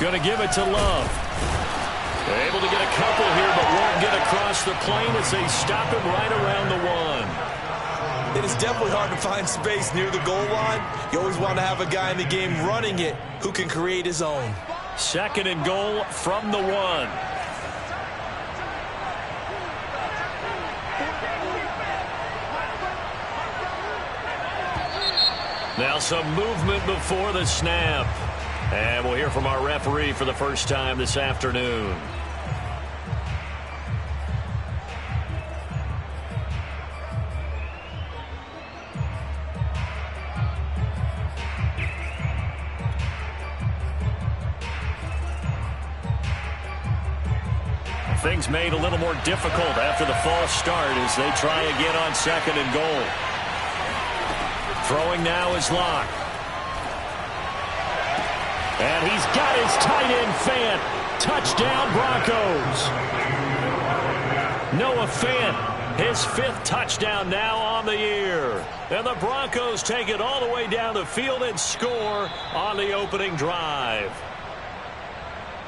Going to give it to Love. Able to get a couple here, but won't get across the plane as they stop him right around the 1. It is definitely hard to find space near the goal line. You always want to have a guy in the game running it who can create his own. 2nd and goal from the 1. Now some movement before the snap. And we'll hear from our referee for the first time this afternoon. Things made a little more difficult after the false start as they try again on 2nd and goal. Throwing now is Locke. And he's got his tight end Fant. Touchdown Broncos. Noah Fant, his 5th touchdown now on the year. And the Broncos take it all the way down the field and score on the opening drive.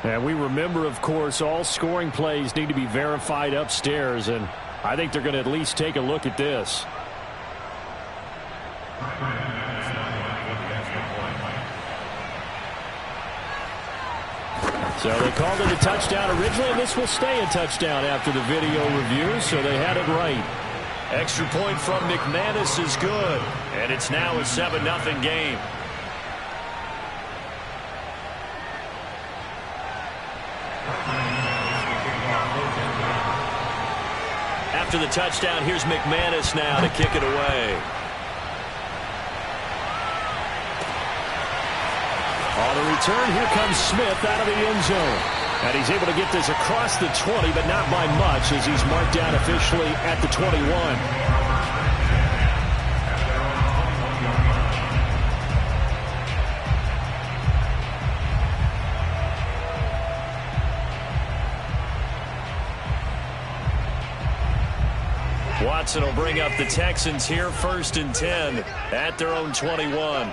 And we remember, of course, all scoring plays need to be verified upstairs, and I think they're going to at least take a look at this. So they called it a touchdown originally, and this will stay a touchdown after the video review, so they had it right. Extra point from McManus is good, and it's now a 7-0 game. After the touchdown, here's McManus now to kick it away. On the return, here comes Smith out of the end zone. And he's able to get this across the 20, but not by much as he's marked down officially at the 21. Watson will bring up the Texans here, 1st and 10 at their own 21.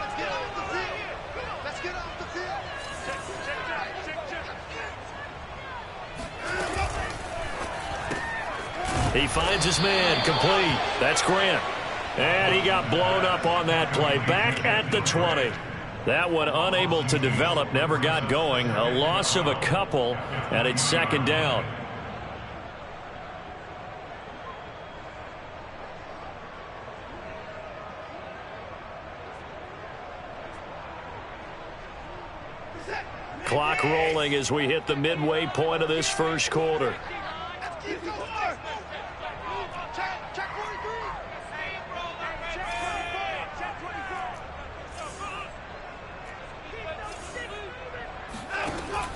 He finds his man, complete. That's Grant. And he got blown up on that play. Back at the 20. That one unable to develop, never got going. A loss of a couple, and it's 2nd down. Clock rolling as we hit the midway point of this first quarter.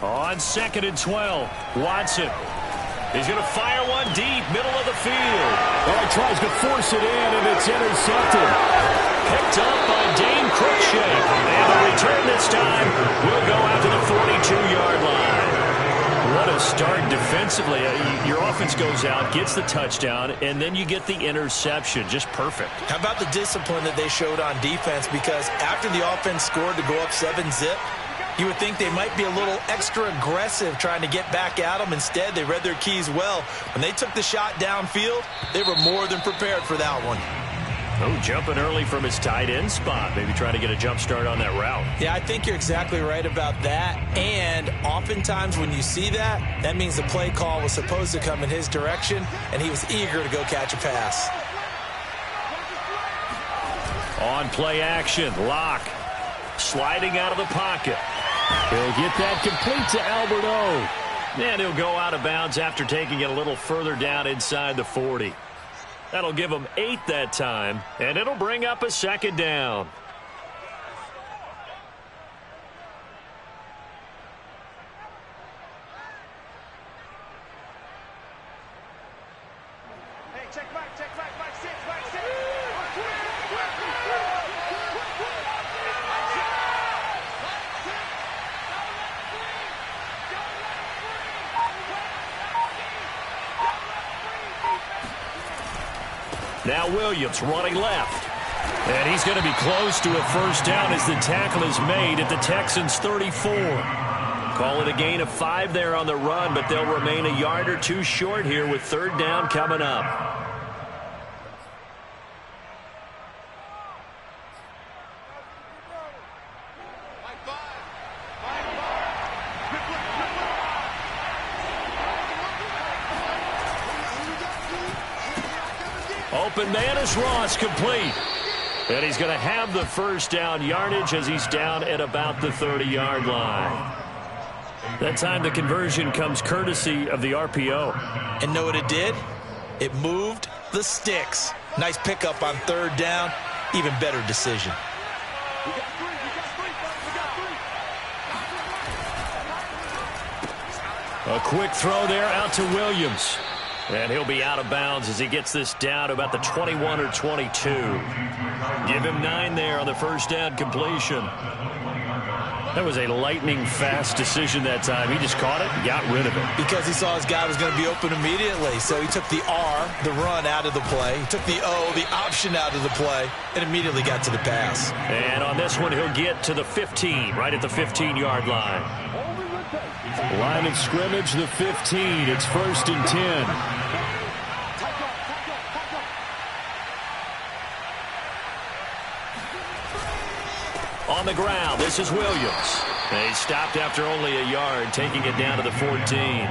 On 2nd and 12, Watson. He's going to fire one deep, middle of the field. Oh, he tries to force it in, and it's intercepted. Picked up by Dane Cruikshank. And the return this time will go out to the 42-yard line. What a start defensively. Your offense goes out, gets the touchdown, and then you get the interception. Just perfect. How about the discipline that they showed on defense? Because after the offense scored to go up 7-zip, you would think they might be a little extra aggressive trying to get back at them. Instead, they read their keys well. When they took the shot downfield, they were more than prepared for that one. Oh, jumping early from his tight end spot. Maybe trying to get a jump start on that route. Yeah, I think you're exactly right about that. And oftentimes when you see that, that means the play call was supposed to come in his direction, and he was eager to go catch a pass. On play action, Locke sliding out of the pocket. He'll get that complete to Albert O. And he'll go out of bounds after taking it a little further down inside the 40. That'll give him 8 that time, and it'll bring up a 2nd down. Hey, check back, 6, back 6. Now Williams running left. And he's going to be close to a first down as the tackle is made at the Texans' 34. Call it a gain of 5 there on the run, but they'll remain a yard or two short here with third down coming up. Open man is Ross, complete. And he's going to have the first down yardage as he's down at about the 30-yard line. That time the conversion comes courtesy of the RPO. And know what it did? It moved the sticks. Nice pickup on third down. Even better decision. A quick throw there out to Williams. And he'll be out of bounds as he gets this down to about the 21 or 22. Give him 9 there on the first down completion. That was a lightning-fast decision that time. He just caught it and got rid of it. Because he saw his guy was going to be open immediately. So he took the R, the run, out of the play. He took the O, the option, out of the play, and immediately got to the pass. And on this one, he'll get to the 15, right at the 15-yard line. Line of scrimmage, the 15. It's 1st and 10. On the ground, this is Williams. They stopped after only a yard, taking it down to the 14.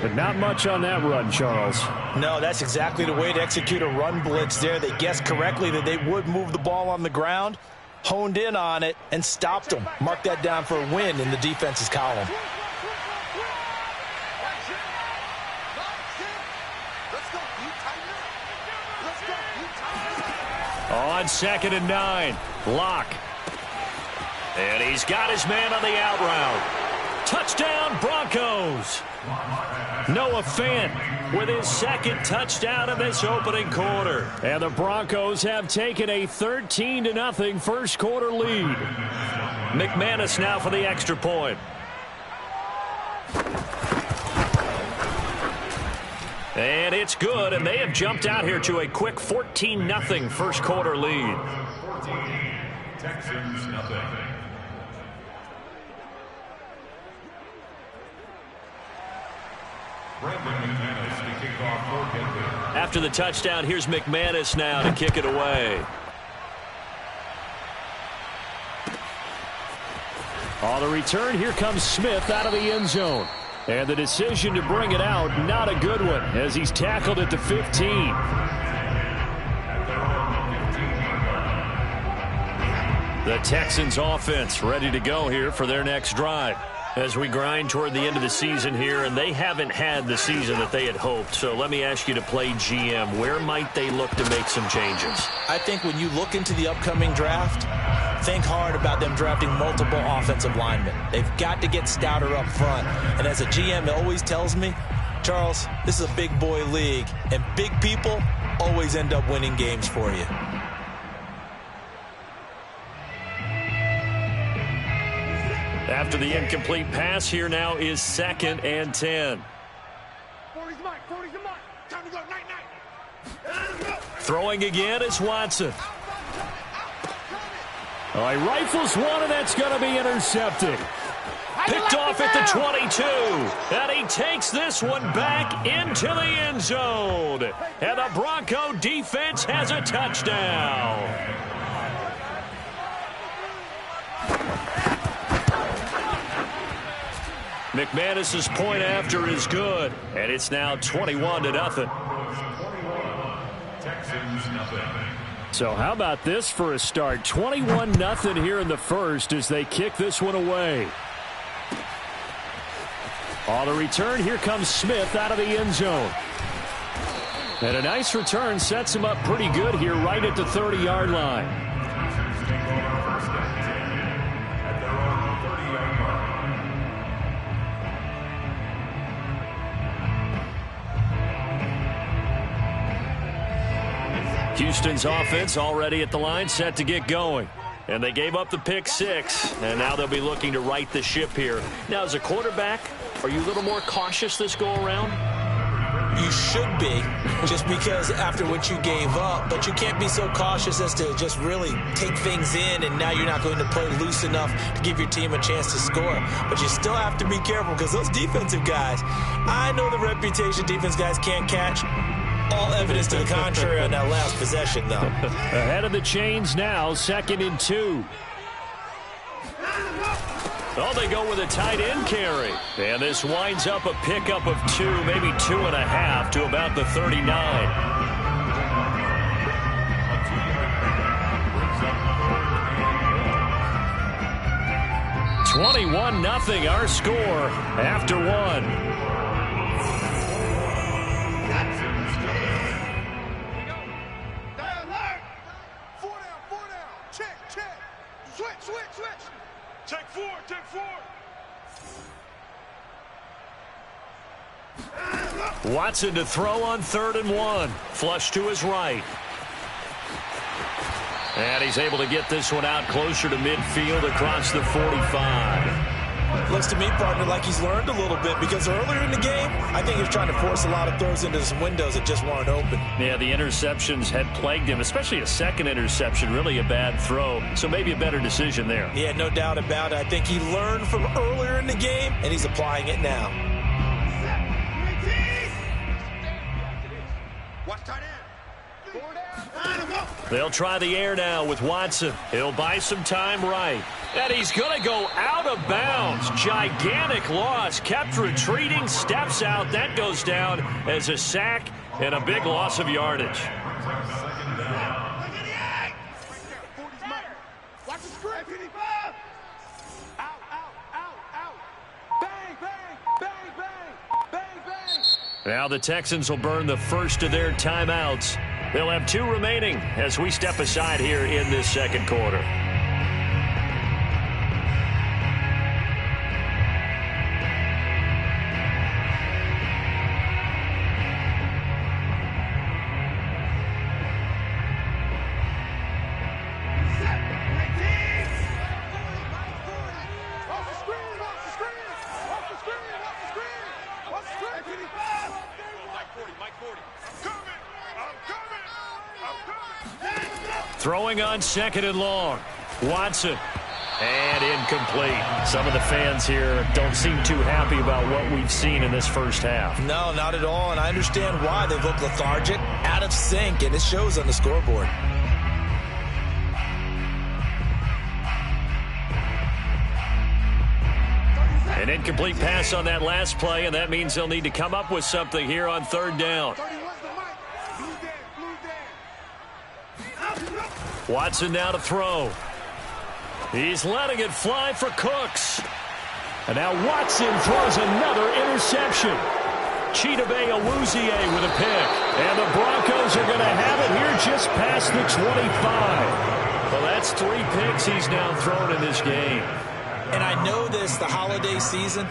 But not much on that run, Charles. No, that's exactly the way to execute a run blitz there. They guessed correctly that they would move the ball on the ground, honed in on it, and stopped them. Mark that down for a win in the defense's column. On 2nd and 9, Lock. And he's got his man on the out route. Touchdown, Broncos. Noah Fant with his second touchdown of this opening quarter. And the Broncos have taken a 13-0 first quarter lead. McManus now for the extra point. And it's good, and they have jumped out here to a quick 14-0 first quarter lead. 14, Texans nothing. After the touchdown, here's McManus now to kick it away. On the return, here comes Smith out of the end zone. And the decision to bring it out, not a good one, as he's tackled at the 15. The Texans offense ready to go here for their next drive as we grind toward the end of the season here, and they haven't had the season that they had hoped. So let me ask you to play GM. Where might they look to make some changes? I think when you look into the upcoming draft, think hard about them drafting multiple offensive linemen. They've got to get stouter up front. And as a GM, it always tells me, Charles, this is a big boy league, and big people always end up winning games for you. After the incomplete pass, here now is 2nd and 10. 40's the mark. Time to go, night. Throwing again is Watson. All right, rifles one, and that's going to be intercepted. Picked off at the 22. And he takes this one back into the end zone. And the Bronco defense has a touchdown. McManus's point after is good, and it's now 21-0. Texans nothing. So how about this for a start? 21-0 here in the first as they kick this one away. On the return, here comes Smith out of the end zone. And a nice return sets him up pretty good here right at the 30-yard line. Houston's offense already at the line, set to get going. And they gave up the pick 6, and now they'll be looking to right the ship here. Now, as a quarterback, are you a little more cautious this go-around? You should be, just because after what you gave up, but you can't be so cautious as to just really take things in, and now you're not going to play loose enough to give your team a chance to score. But you still have to be careful, because those defensive guys, I know the reputation defense guys can't catch. All evidence to the contrary on that last possession, though. Ahead of the chains now, 2nd and 2. Oh, they go with a tight end carry. And this winds up a pickup of 2, maybe 2.5 to about the 39. 21-0 our score after 1. Watson to throw on 3rd and 1. Flush to his right. And he's able to get this one out closer to midfield across the 45. Looks to me, partner, like he's learned a little bit, because earlier in the game, I think he was trying to force a lot of throws into some windows that just weren't open. Yeah, the interceptions had plagued him, especially a second interception, really a bad throw. So maybe a better decision there. Yeah, no doubt about it. I think he learned from earlier in the game, and he's applying it now. They'll try the air now with Watson. He'll buy some time right. And he's going to go out of bounds. Gigantic loss. Kept retreating. Steps out. That goes down as a sack and a big loss of yardage. Now the Texans will burn the first of their timeouts. They'll have 2 remaining as we step aside here in this 2nd quarter. Throwing on 2nd and long. Watson. And incomplete. Some of the fans here don't seem too happy about what we've seen in this first half. No, not at all. And I understand why. They look lethargic, out of sync, and it shows on the scoreboard. An incomplete pass on that last play, and that means they'll need to come up with something here on 3rd down. Watson now to throw. He's letting it fly for Cooks. And now Watson throws another interception. Chidobe Awuzie with a pick. And the Broncos are going to have it here just past the 25. Well, that's 3 picks he's now thrown in this game. And I know this, the holiday season,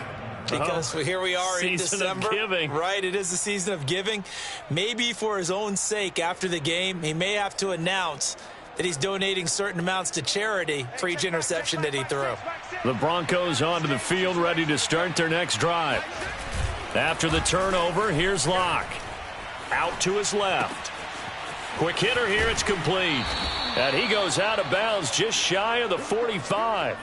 because here we are in December. Season of giving. Right, it is the season of giving. Maybe for his own sake after the game, he may have to announce that he's donating certain amounts to charity for each interception that he threw. The Broncos onto the field, ready to start their next drive. After the turnover, here's Locke. Out to his left. Quick hitter here, it's complete. And he goes out of bounds just shy of the 45.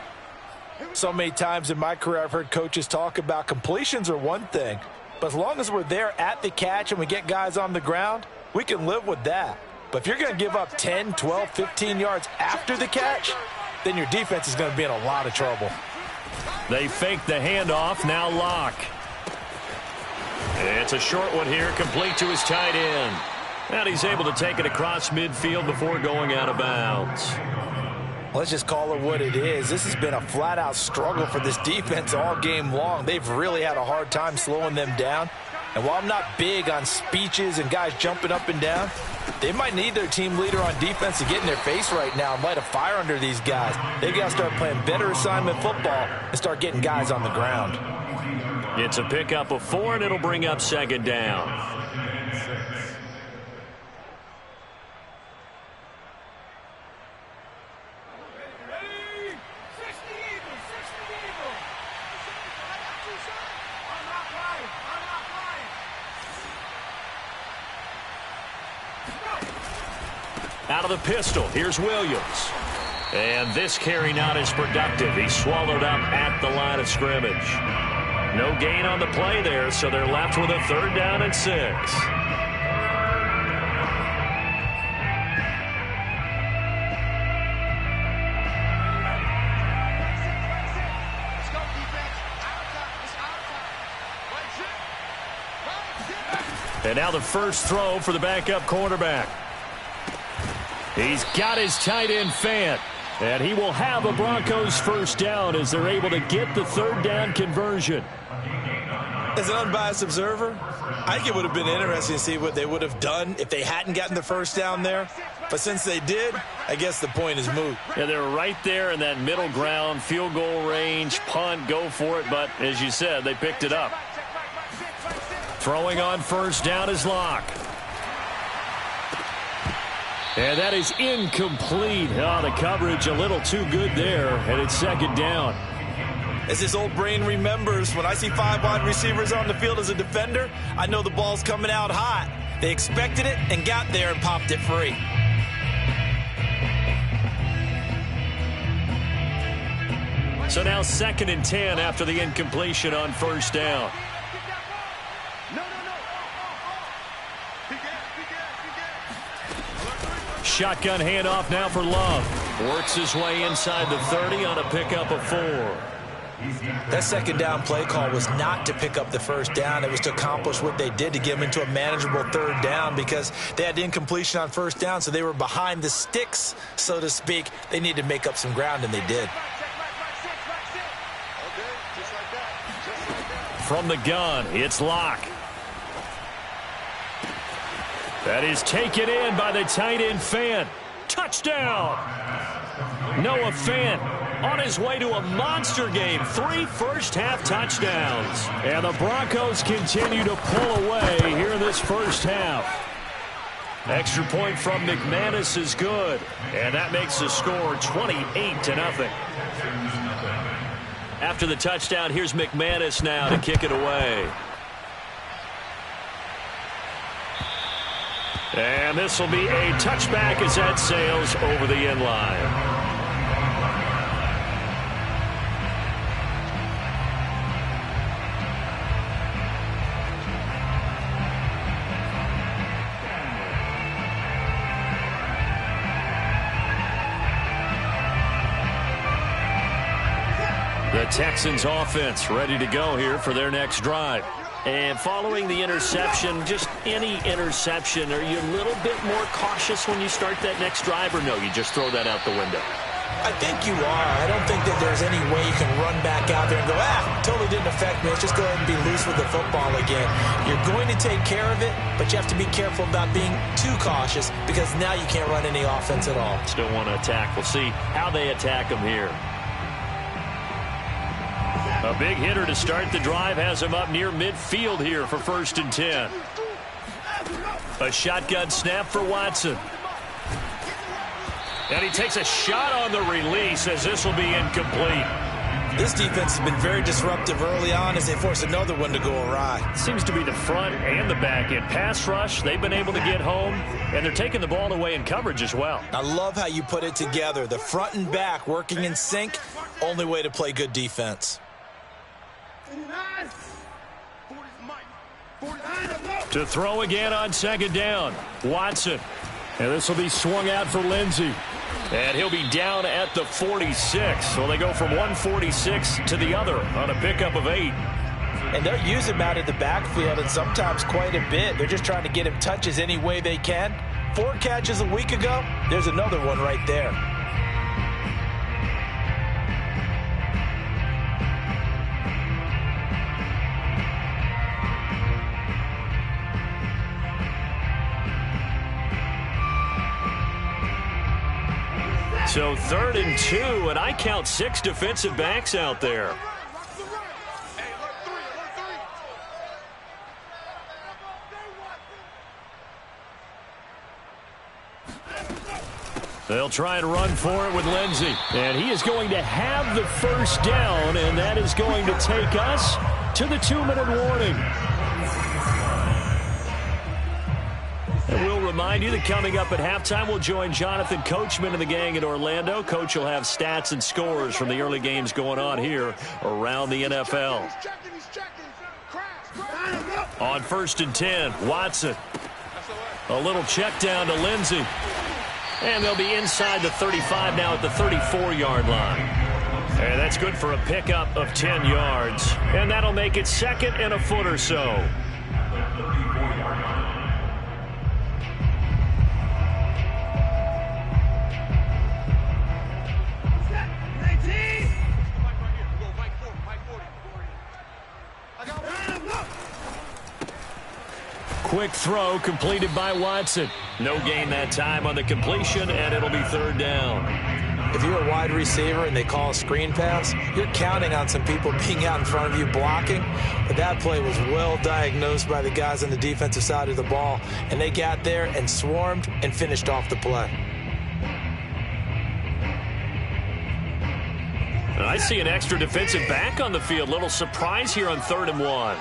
So many times in my career I've heard coaches talk about completions are one thing, but as long as we're there at the catch and we get guys on the ground, we can live with that. But if you're going to give up 10, 12, 15 yards after the catch, then your defense is going to be in a lot of trouble. They fake the handoff, now Locke. It's a short one here, complete to his tight end. And he's able to take it across midfield before going out of bounds. Let's just call it what it is. This has been a flat-out struggle for this defense all game long. They've really had a hard time slowing them down. And while I'm not big on speeches and guys jumping up and down, they might need their team leader on defense to get in their face right now and light a fire under these guys. They've got to start playing better assignment football and start getting guys on the ground. It's a pickup of 4, and it'll bring up 2nd down. Out of the pistol, here's Williams. And this carry not as productive. He's swallowed up at the line of scrimmage. No gain on the play there, so they're left with a 3rd down and 6. And now the first throw for the backup quarterback. He's got his tight end Fant. And he will have a Broncos first down as they're able to get the 3rd down conversion. As an unbiased observer, I think it would have been interesting to see what they would have done if they hadn't gotten the first down there. But since they did, I guess the point is moot. Yeah, they were right there in that middle ground, field goal range, punt, go for it. But as you said, they picked it up. Throwing on first down is Locke. And that is incomplete. Oh, the coverage a little too good there, and it's 2nd down. As his old brain remembers, when I see 5 wide receivers on the field as a defender, I know the ball's coming out hot. They expected it and got there and popped it free. So now 2nd and 10 after the incompletion on first down. Shotgun handoff now for Love. Works his way inside the 30 on a pickup of 4. That 2nd down play call was not to pick up the first down. It was to accomplish what they did to get them into a manageable 3rd down because they had incompletion on first down, so they were behind the sticks, so to speak. They needed to make up some ground, and they did. From the gun, it's Locke. That is taken in by the tight end Fant. Touchdown! Noah Fant on his way to a monster game. 3 first-half touchdowns. And the Broncos continue to pull away here in this first half. Extra point from McManus is good. And that makes the score 28-0. After the touchdown, here's McManus now to kick it away. And this will be a touchback as that sails over the end line. The Texans offense ready to go here for their next drive. And following the interception, just any interception, are you a little bit more cautious when you start that next drive, or no, you just throw that out the window? I think you are. I don't think that there's any way you can run back out there and go, totally didn't affect me. Let's just go ahead and be loose with the football again. You're going to take care of it, but you have to be careful about being too cautious because now you can't run any offense at all. Still want to attack. We'll see how they attack them here. A big hitter to start the drive has him up near midfield here for 1st and 10. A shotgun snap for Watson. And he takes a shot on the release as this will be incomplete. This defense has been very disruptive early on as they force another one to go awry. Seems to be the front and the back end. Pass rush, they've been able to get home, and they're taking the ball away in coverage as well. I love how you put it together. The front and back working in sync, only way to play good defense. To throw again on 2nd down, Watson. And this will be swung out for Lindsey. And he'll be down at the 46. So they go from 146 to the other on a pickup of 8. And they'll use him out of the backfield and sometimes quite a bit. They're just trying to get him touches any way they can. 4 catches a week ago. There's another one right there. So 3rd and 2, and I count 6 defensive backs out there. They'll try and run for it with Lindsey. And he is going to have the first down, and that is going to take us to the 2-minute warning. And we'll remind you that coming up at halftime, we'll join Jonathan Coachman and the gang in Orlando. Coach will have stats and scores from the early games going on here around the NFL. On 1st and 10, Watson. A little check down to Lindsey. And they'll be inside the 35 now at the 34-yard line. And that's good for a pickup of 10 yards. And that'll make it 2nd and a foot or so. Quick throw completed by Watson. No gain that time on the completion, and it'll be 3rd down. If you're a wide receiver and they call a screen pass, you're counting on some people being out in front of you blocking. But that play was well diagnosed by the guys on the defensive side of the ball, and they got there and swarmed and finished off the play. I see an extra defensive back on the field. Little surprise here on 3rd and 1.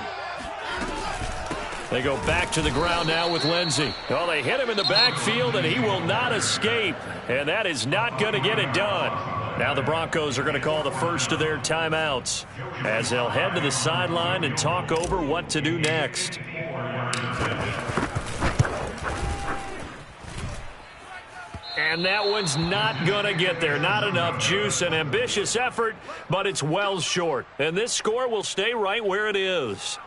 They go back to the ground now with Lindsey. Oh, they hit him in the backfield, and he will not escape. And that is not going to get it done. Now the Broncos are going to call the first of their timeouts as they'll head to the sideline and talk over what to do next. And that one's not going to get there. Not enough juice. An ambitious effort, but it's well short. And this score will stay right where it is.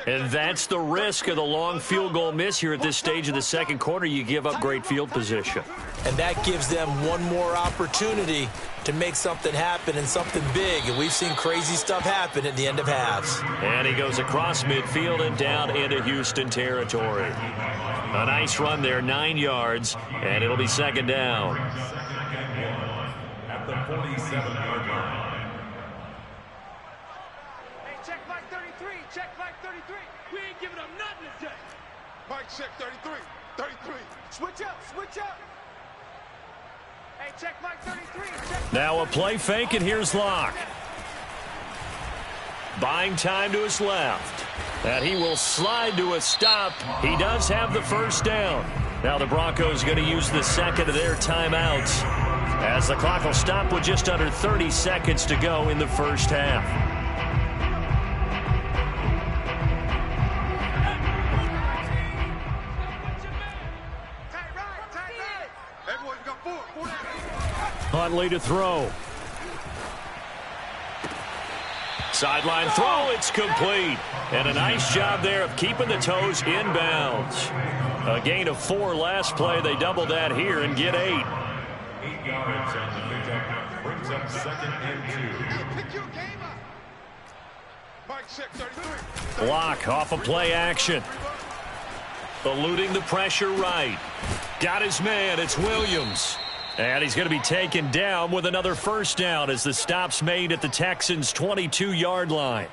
And that's the risk of the long field goal miss here at this stage of the second quarter. You give up great field position. And that gives them one more opportunity to make something happen and something big. And we've seen crazy stuff happen at the end of halves. And he goes across midfield and down into Houston territory. A nice run there, 9 yards, and it'll be 2nd down. At the 47-yard line. Check Mike 33. Check Mike 33. We ain't giving up nothing today. Mike check 33. 33. Switch up. Switch up. Hey, check Mike 33. Check now a play fake, and here's Locke. Buying time to his left. And he will slide to a stop. He does have the 1st down. Now the Broncos going to use the 2nd of their timeouts as the clock will stop with just under 30 seconds to go in the first half. Huntley to throw. Sideline throw, it's complete. And a nice job there of keeping the toes inbounds. A gain of 4 last play. They double that here and get 8. 8 yards on the pickup. Brings up 2nd and 2. Pick your game up. Mike check 33. Block off a play action. Eluding the pressure right. Got his man. It's Williams. And he's going to be taken down with another 1st down as the stop's made at the Texans' 22-yard line.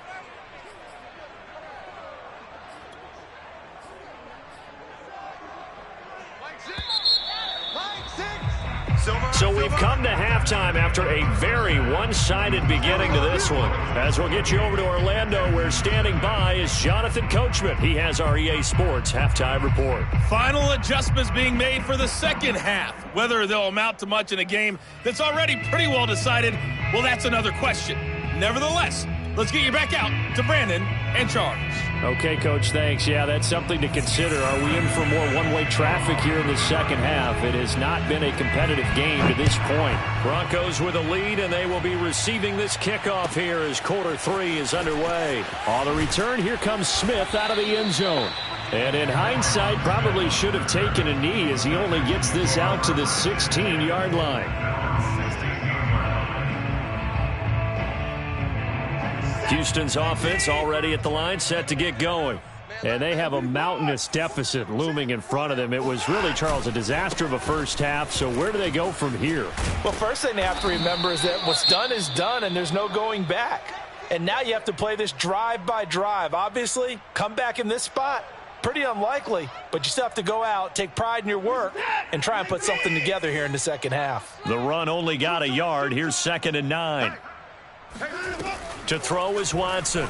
So we've come to halftime after a very one-sided beginning to this one. As we'll get you over to Orlando, where standing by is Jonathan Coachman. He has our EA Sports halftime report. Final adjustments being made for the second half. Whether they'll amount to much in a game that's already pretty well decided, well, that's another question. Nevertheless, let's get you back out to Brandon and Charles. Okay, Coach, thanks. Yeah, that's something to consider. Are we in for more one-way traffic here in the second half? It has not been a competitive game to this point. Broncos with a lead, and they will be receiving this kickoff here as quarter 3 is underway. On the return, here comes Smith out of the end zone. And in hindsight, probably should have taken a knee as he only gets this out to the 16-yard line. Houston's offense already at the line, set to get going. And they have a mountainous deficit looming in front of them. It was really, Charles, a disaster of a first half. So where do they go from here? Well, first thing they have to remember is that what's done is done, and there's no going back. And now you have to play this drive by drive. Obviously, come back in this spot. Pretty unlikely, but you still have to go out, take pride in your work, and try and put something together here in the second half. The run only got a yard. Here's 2nd and 9. To throw is Watson.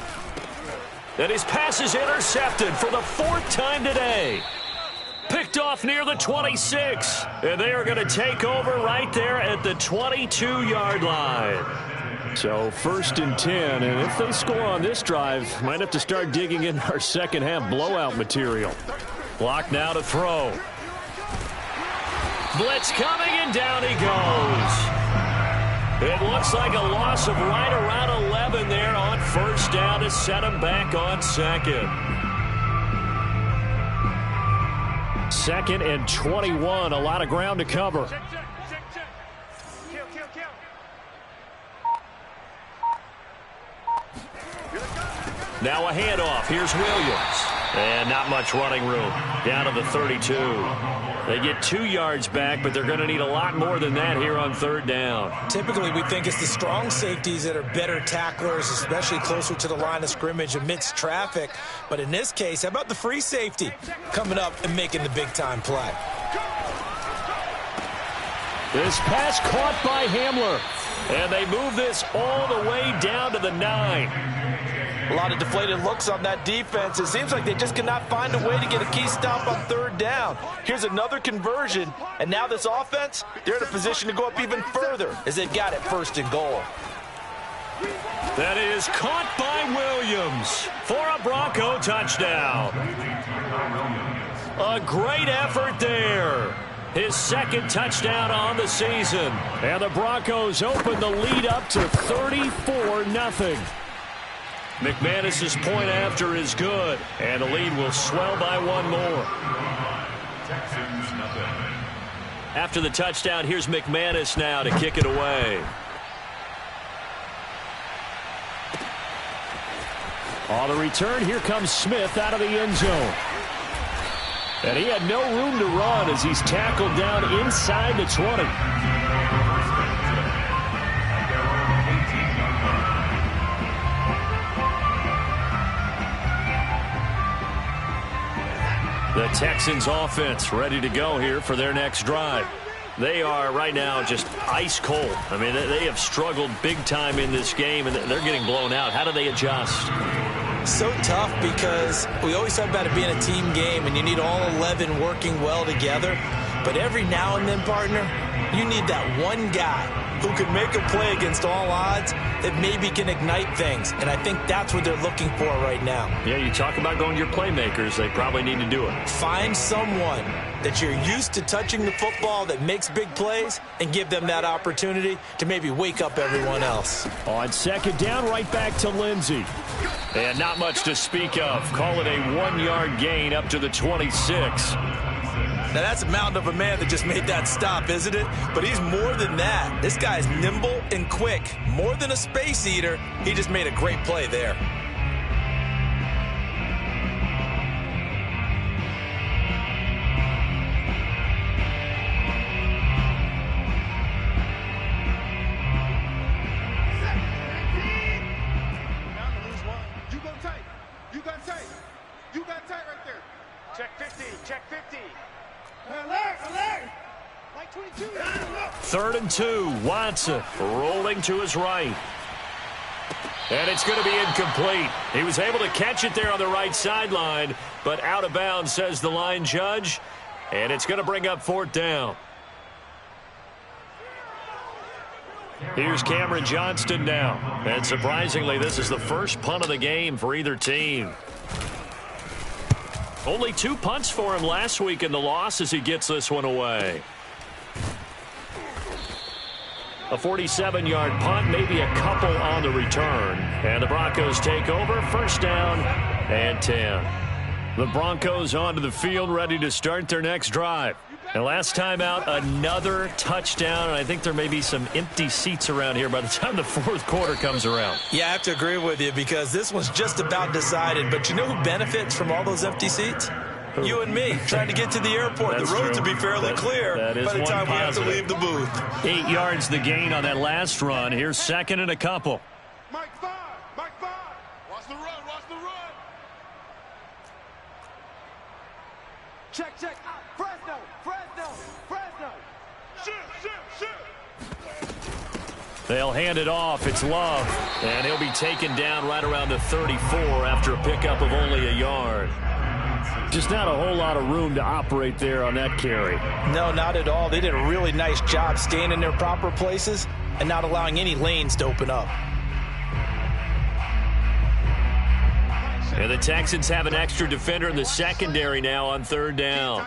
And his pass is intercepted for the 4th time today. Picked off off near the 26. And they are going to take over right there at the 22-yard line. So 1st and 10, and if they score on this drive, might have to start digging in our second-half blowout material. Clock now to throw. Blitz coming, and down he goes. It looks like a loss of right around 11 there on 1st down to set him back on 2nd. 2nd and 21, a lot of ground to cover. Now a handoff. Here's Williams. And not much running room. Down to the 32. They get 2 yards back, but they're going to need a lot more than that here on 3rd down. Typically, we think it's the strong safeties that are better tacklers, especially closer to the line of scrimmage amidst traffic. But in this case, how about the free safety coming up and making the big-time play? This pass caught by Hamler. And they move this all the way down to the 9. A lot of deflated looks on that defense. It seems like they just cannot find a way to get a key stop on 3rd down. Here's another conversion, and now this offense, they're in a position to go up even further as they've got it 1st and goal. That is caught by Williams for a Bronco touchdown. A great effort there. His 2nd touchdown on the season. And the Broncos open the lead up to 34-0. McManus's point after is good, and the lead will swell by 1 more. After the touchdown, here's McManus now to kick it away. On the return, here comes Smith out of the end zone. And he had no room to run as he's tackled down inside the 20. The Texans offense ready to go here for their next drive. They are right now just ice cold. I mean, they have struggled big time in this game, and they're getting blown out. How do they adjust? So tough because we always talk about it being a team game, and you need all 11 working well together. But every now and then, partner, you need that one guy who can make a play against all odds that maybe can ignite things. And I think that's what they're looking for right now. Yeah, you talk about going to your playmakers. They probably need to do it. Find someone that you're used to touching the football that makes big plays and give them that opportunity to maybe wake up everyone else. On 2nd down, right back to Lindsey. And not much to speak of. Call it a 1-yard gain up to the 26. Now, that's a mountain of a man that just made that stop, isn't it? But he's more than that. This guy's nimble and quick. More than a space eater, he just made a great play there. Check 50, check 50. Alert! Like 22. 3rd and 2. Watson rolling to his right. And it's going to be incomplete. He was able to catch it there on the right sideline, but out of bounds, says the line judge. And it's going to bring up 4th down. Here's Cameron Johnston now. And surprisingly, this is the first punt of the game for either team. Only 2 punts for him last week in the loss as he gets this one away. A 47-yard punt, maybe a couple on the return. And the Broncos take over, 1st down and 10. The Broncos onto the field, ready to start their next drive. And last time out, another touchdown, and I think there may be some empty seats around here by the time the 4th quarter comes around. Yeah, I have to agree with you because this one's just about decided. But you know who benefits from all those empty seats? You and me, trying to get to the airport. That's the roads true. will be fairly clear by the time we have to leave the booth. 8 yards the gain on that last run. Here's 2nd and a couple. Mike 5. Watch the run. Check. Fresno. Shoot. They'll hand it off. It's Love. And he'll be taken down right around the 34 after a pickup of only a yard. Just not a whole lot of room to operate there on that carry. No, not at all. They did a really nice job staying in their proper places and not allowing any lanes to open up. And the Texans have an extra defender in the secondary now on third down.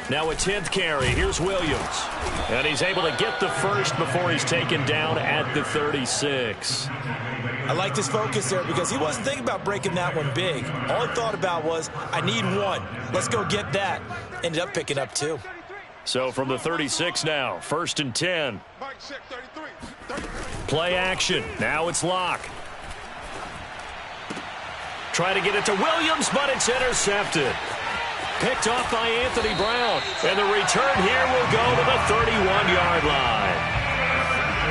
Now a 10th carry. Here's Williams. And he's able to get the first before he's taken down at the 36. I liked his focus there because he wasn't thinking about breaking that one big. All he thought about was, I need one. Let's go get that. Ended up picking up 2. So from the 36 now, 1st and 10. Play action. Now it's Locke. Try to get it to Williams, but it's intercepted. Picked off by Anthony Brown. And the return here will go to the 31-yard line.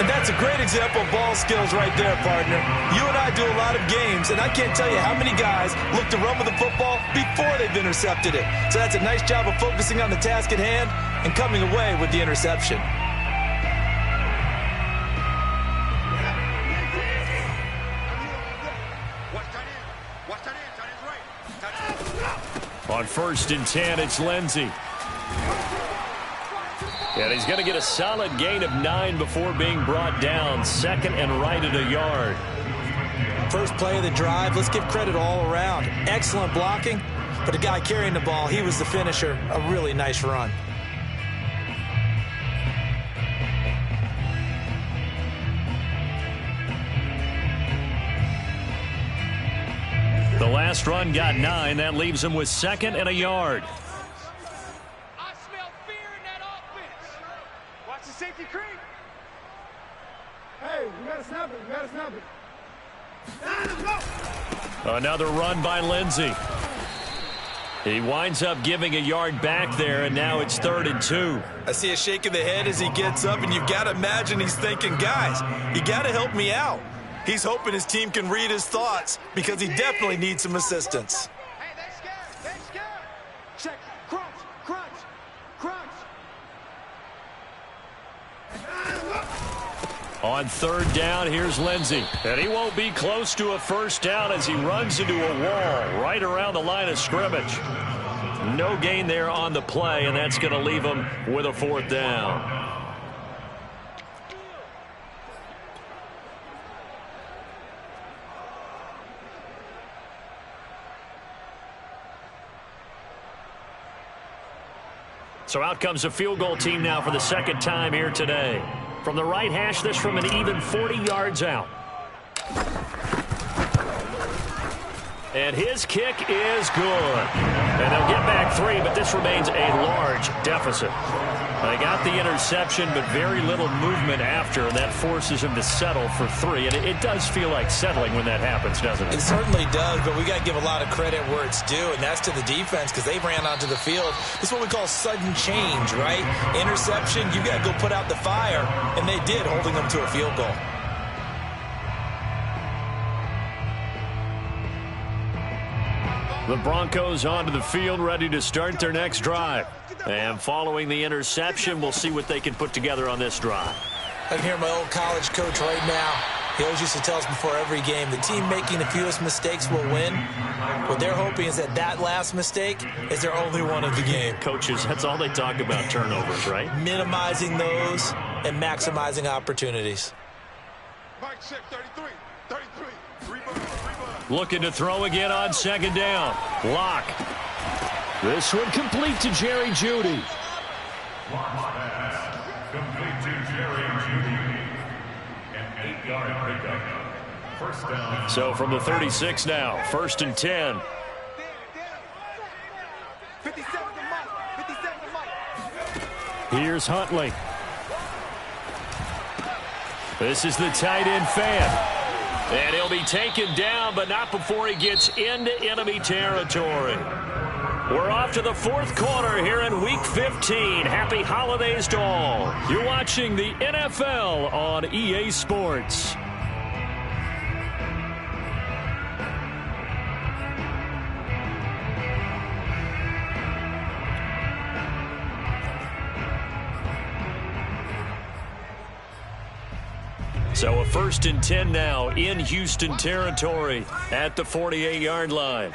And that's a great example of ball skills right there, partner. You and I do a lot of games, and I can't tell you how many guys look to run with the football before they've intercepted it. So that's a nice job of focusing on the task at hand and coming away with the interception. On 1st and 10, it's Lindsey. And he's going to get a solid gain of 9 before being brought down. 2nd and right at a yard. First play of the drive. Let's give credit all around. Excellent blocking. But the guy carrying the ball, he was the finisher. A really nice run. The last run got 9. That leaves him with 2nd and a yard. I smell fear in that offense. Watch the safety creep. Hey, we gotta snap it. We gotta snap it. Another run by Lindsey. He winds up giving a yard back there, and now it's 3rd and 2. I see a shake of the head as he gets up, and you've got to imagine he's thinking, guys, you got to help me out. He's hoping his team can read his thoughts because he definitely needs some assistance. Hey, they scared. They scared. Check. Crunch. Crunch. Crunch. On 3rd down, here's Lindsey. And he won't be close to a first down as he runs into a wall right around the line of scrimmage. No gain there on the play, and that's going to leave him with a 4th down. So out comes a field goal team now for the 2nd time here today. From the right hash, this from an even 40 yards out. And his kick is good. And they'll get back 3, but this remains a large deficit. They got the interception, but very little movement after, and that forces him to settle for 3. And it does feel like settling when that happens, doesn't it? It certainly does, but we got to give a lot of credit where it's due, and that's to the defense because they ran onto the field. This is what we call sudden change, right? Interception, you got to go put out the fire, and they did, holding them to a field goal. The Broncos onto the field, ready to start their next drive. And following the interception, we'll see what they can put together on this drive. I can hear my old college coach right now. He always used to tell us before every game, the team making the fewest mistakes will win. What they're hoping is that that last mistake is their only one of the game. Coaches, that's all they talk about, turnovers, right? Minimizing those and maximizing opportunities. Mike check 33. 33. Rebound. Looking to throw again on 2nd down. Locke. This one complete to Jerry Jeudy. Complete to Jerry Jeudy. An 8-yard pickup. First down. So from the 36 now, 1st and 10. 57 to Mike. 57 to Mike. Here's Huntley. This is the tight end fan. And he'll be taken down, but not before he gets into enemy territory. We're off to the 4th quarter here in Week 15. Happy holidays to all. You're watching the NFL on EA Sports. So a 1st and 10 now in Houston territory at the 48-yard line.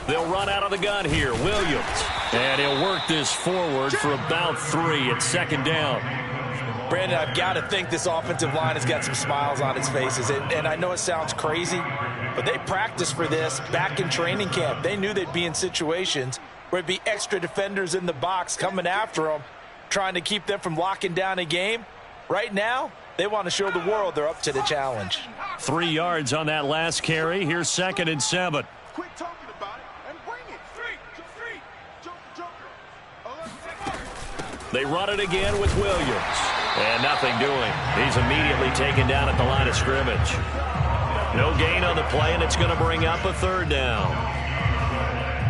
They'll run out of the gun here. Williams. And he'll work this forward for about 3 at 2nd down. Brandon, I've got to think this offensive line has got some smiles on its faces. And I know it sounds crazy, but they practiced for this back in training camp. They knew they'd be in situations where it'd be extra defenders in the box coming after them, trying to keep them from locking down a game. Right now, they want to show the world they're up to the challenge. 3 yards on that last carry. Here's 2nd and 7. Quit talking about it and bring it. Street. They run it again with Williams. And nothing doing. He's immediately taken down at the line of scrimmage. No gain on the play, and it's going to bring up a 3rd down.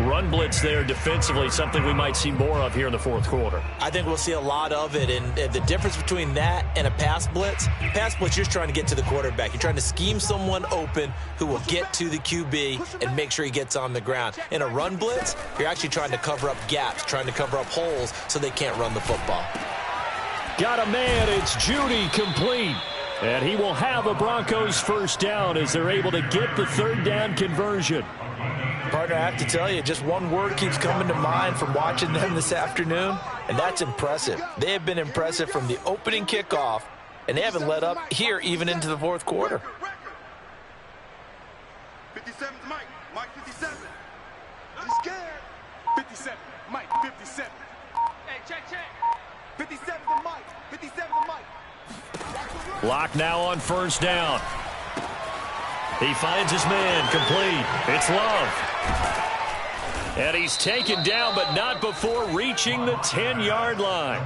Run blitz there defensively, something we might see more of here in the 4th quarter. I think we'll see a lot of it, and the difference between that and a pass blitz, you're just trying to get to the quarterback. You're trying to scheme someone open who will get to the QB and make sure he gets on the ground. In a run blitz, you're actually trying to cover up gaps, trying to cover up holes so they can't run the football. Got a man, it's Judy, complete. And he will have a Broncos 1st down as they're able to get the 3rd down conversion. Partner, I have to tell you, just one word keeps coming to mind from watching them this afternoon, and that's impressive. They have been impressive from the opening kickoff, and they haven't let up here even into the 4th quarter. 57's Mike. Mike 57. He's scared. 57. Mike 57. Hey, check. 57's the Mike. 57's the Mike. Lock now on 1st down. He finds his man, complete. It's Love. And he's taken down, but not before reaching the 10-yard line.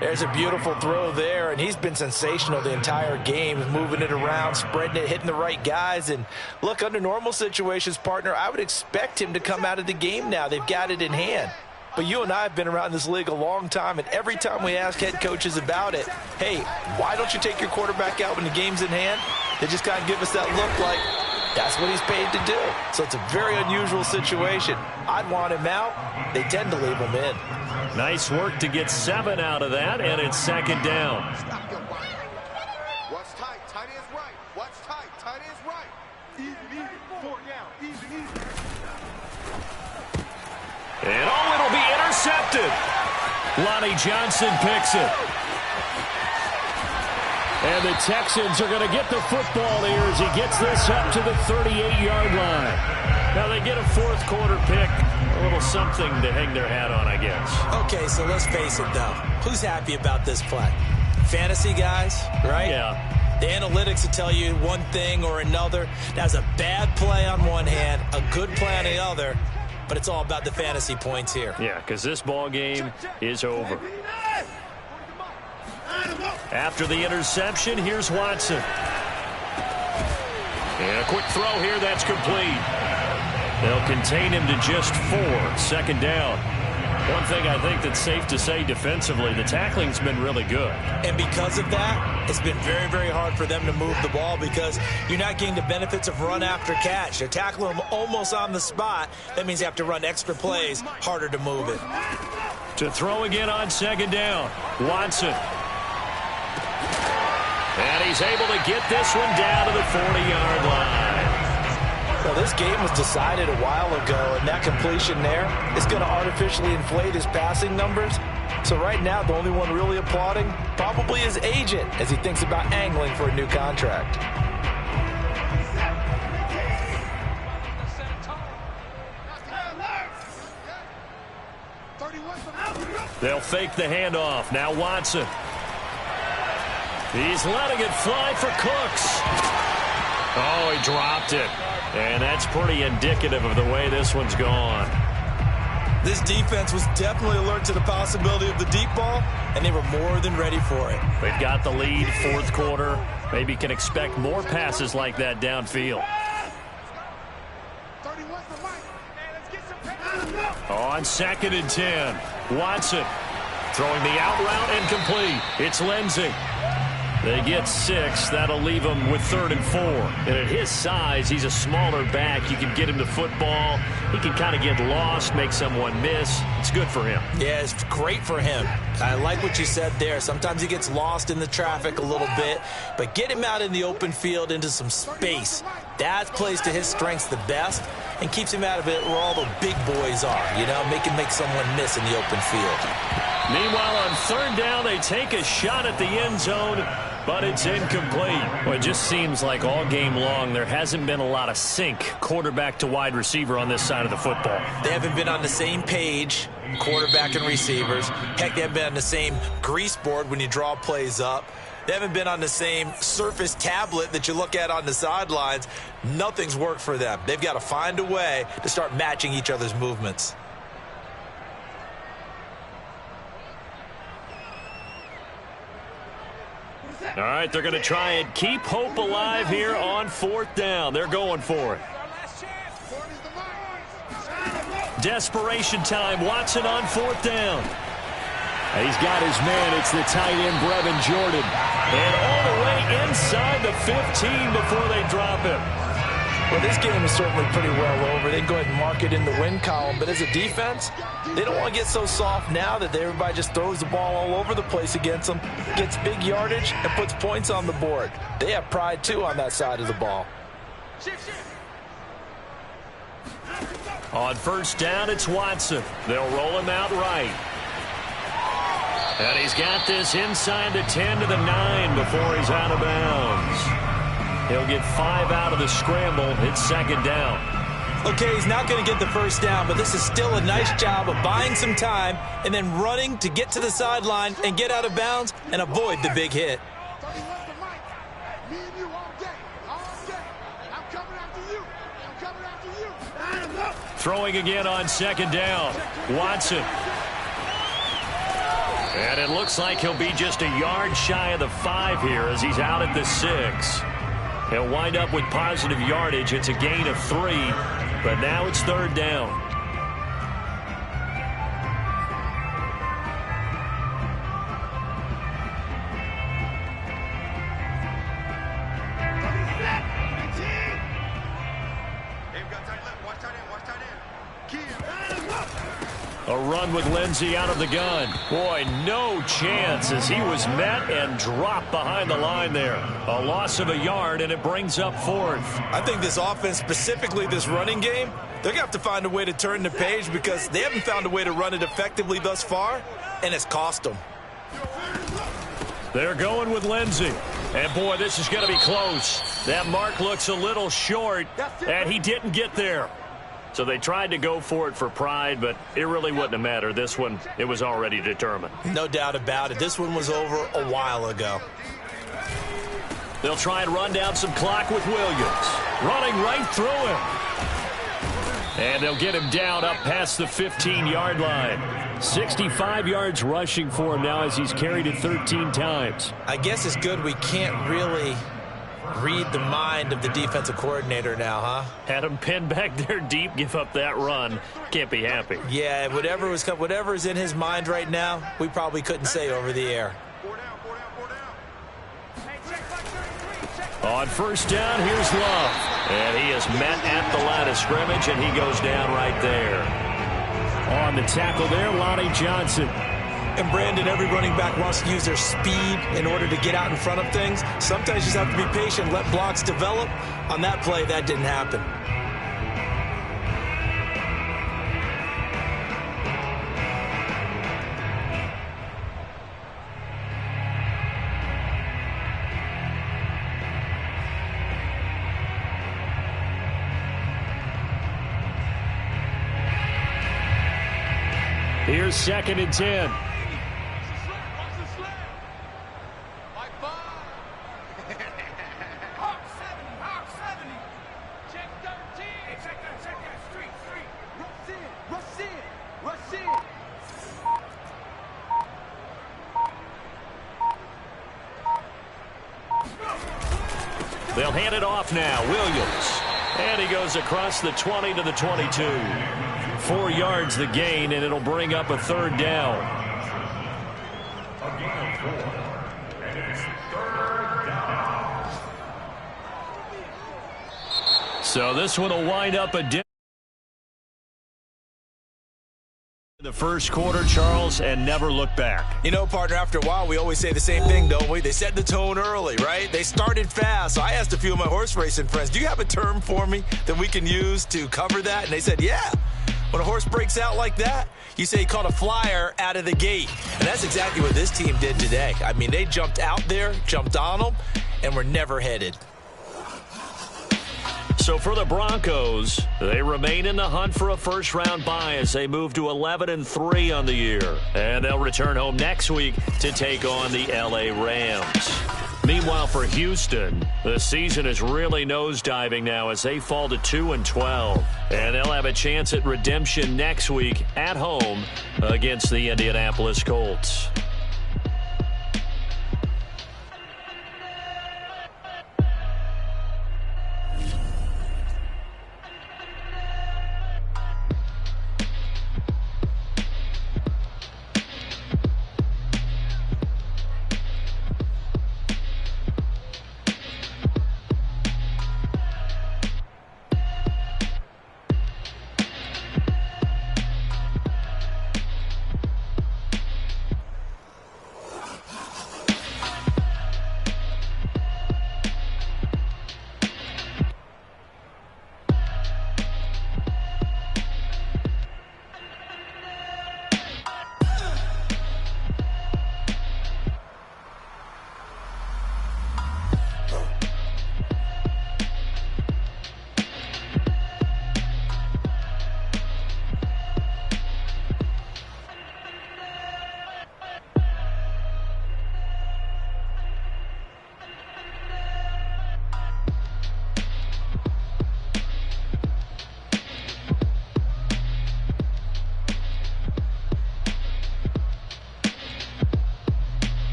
There's a beautiful throw there, and he's been sensational the entire game, moving it around, spreading it, hitting the right guys. And look, under normal situations, partner, I would expect him to come out of the game now. They've got it in hand. But you and I have been around this league a long time, and every time we ask head coaches about it, hey, why don't you take your quarterback out when the game's in hand? They just kind of give us that look like that's what he's paid to do. So it's a very unusual situation. I'd want him out. They tend to leave him in. Nice work to get 7 out of that, and it's 2nd down. What's tight? Tight is right. What's tight? Tight is right. Easy. 4 down. Easy. And it'll be intercepted. Lonnie Johnson picks it. And the Texans are going to get the football here as he gets this up to the 38-yard line. Now they get a 4th quarter pick. A little something to hang their hat on, I guess. Okay, so let's face it, though. Who's happy about this play? Fantasy guys, right? Yeah. The analytics will tell you one thing or another. That's a bad play on one hand, a good play on the other. But it's all about the fantasy points here. Yeah, because this ball game is over. After the interception, here's Watson. And a quick throw here, that's complete. They'll contain him to just 4, 2nd down. One thing I think that's safe to say defensively, the tackling's been really good. And because of that, it's been very, very hard for them to move the ball because you're not getting the benefits of run after catch. They're tackling them almost on the spot. That means you have to run extra plays, harder to move it. To throw again on 2nd down, Watson. And he's able to get this one down to the 40-yard line. Well, this game was decided a while ago, and that completion there is going to artificially inflate his passing numbers. So right now, the only one really applauding probably his agent as he thinks about angling for a new contract. They'll fake the handoff. Now Watson. He's letting it fly for Cooks. Oh, he dropped it. And that's pretty indicative of the way this one's gone. This defense was definitely alert to the possibility of the deep ball, and they were more than ready for it. They've got the lead, 4th quarter. Maybe can expect more passes like that downfield. On 2nd and 10, Watson throwing the out route and complete. It's Lindsey. They get 6. That'll leave him with 3rd and 4. And at his size, he's a smaller back. You can get him to football. He can kind of get lost, make someone miss. It's good for him. Yeah, it's great for him. I like what you said there. Sometimes he gets lost in the traffic a little bit, but get him out in the open field into some space. That plays to his strengths the best and keeps him out of it where all the big boys are, you know, make someone miss in the open field. Meanwhile, on 3rd down, they take a shot at the end zone, but it's incomplete. Well, it just seems like all game long there hasn't been a lot of sync quarterback to wide receiver on this side of the football. They haven't been on the same page, quarterback and receivers. Heck, they haven't been on the same grease board when you draw plays up. They haven't been on the same Surface tablet that you look at on the sidelines. Nothing's worked for them. They've got to find a way to start matching each other's movements. All right, they're going to try and keep hope alive here on 4th down. They're going for it. Desperation time. Watson on 4th down. He's got his man. It's the tight end, Brevin Jordan. And all the way inside the 15 before they drop him. Well, this game is certainly pretty well over. They can go ahead and mark it in the win column. But as a defense, they don't want to get so soft now that everybody just throws the ball all over the place against them, gets big yardage, and puts points on the board. They have pride, too, on that side of the ball. On 1st down, it's Watson. They'll roll him out right. And he's got this inside the 10 to the 9 before he's out of bounds. He'll get 5 out of the scramble. It's 2nd down. Okay, he's not going to get the 1st down, but this is still a nice job of buying some time and then running to get to the sideline and get out of bounds and avoid the big hit. Throwing again on 2nd down. Watson. And it looks like he'll be just a yard shy of the 5 here as he's out at the 6. He'll wind up with positive yardage. It's a gain of 3, but now it's 3rd down. A run with Lindsey out of the gun. Boy, no chance as he was met and dropped behind the line there. A loss of a yard, and it brings up 4th. I think this offense, specifically this running game, they're going to have to find a way to turn the page because they haven't found a way to run it effectively thus far, and it's cost them. They're going with Lindsey. And, boy, this is going to be close. That mark looks a little short, and he didn't get there. So they tried to go for it for pride, but it really wouldn't have mattered. This one, it was already determined. No doubt about it. This one was over a while ago. They'll try and run down some clock with Williams. Running right through him. And they'll get him down up past the 15-yard line. 65 yards rushing for him now as he's carried it 13 times. I guess it's good we can't really read the mind of the defensive coordinator now, huh? Had him pinned back there deep, give up that run. Can't be happy. Yeah, whatever's in his mind right now, we probably couldn't say over the air. On 1st down, here's Love. And he is met at the line of scrimmage, and he goes down right there. On the tackle there, Lonnie Johnson. And, Brandon, every running back wants to use their speed in order to get out in front of things. Sometimes you just have to be patient, let blocks develop. On that play, that didn't happen. Here's 2nd and 10. They'll hand it off now. Williams. And he goes across the 20 to the 22. 4 yards the gain, and it'll bring up a 3rd down. A gain of 4. And it's 3rd So this one will wind up a the first quarter, Charles, and never look back. You know, partner, after a while, we always say the same thing, don't we? They set the tone early, right? They started fast. So I asked a few of my horse racing friends, do you have a term for me that we can use to cover that? And they said, yeah. When a horse breaks out like that, you say he caught a flyer out of the gate. And that's exactly what this team did today. I mean, they jumped out there, jumped on them, and were never headed. So for the Broncos, they remain in the hunt for a first-round bye as they move to 11-3 on the year. And they'll return home next week to take on the L.A. Rams. Meanwhile, for Houston, the season is really nosediving now as they fall to 2-12. And they'll have a chance at redemption next week at home against the Indianapolis Colts.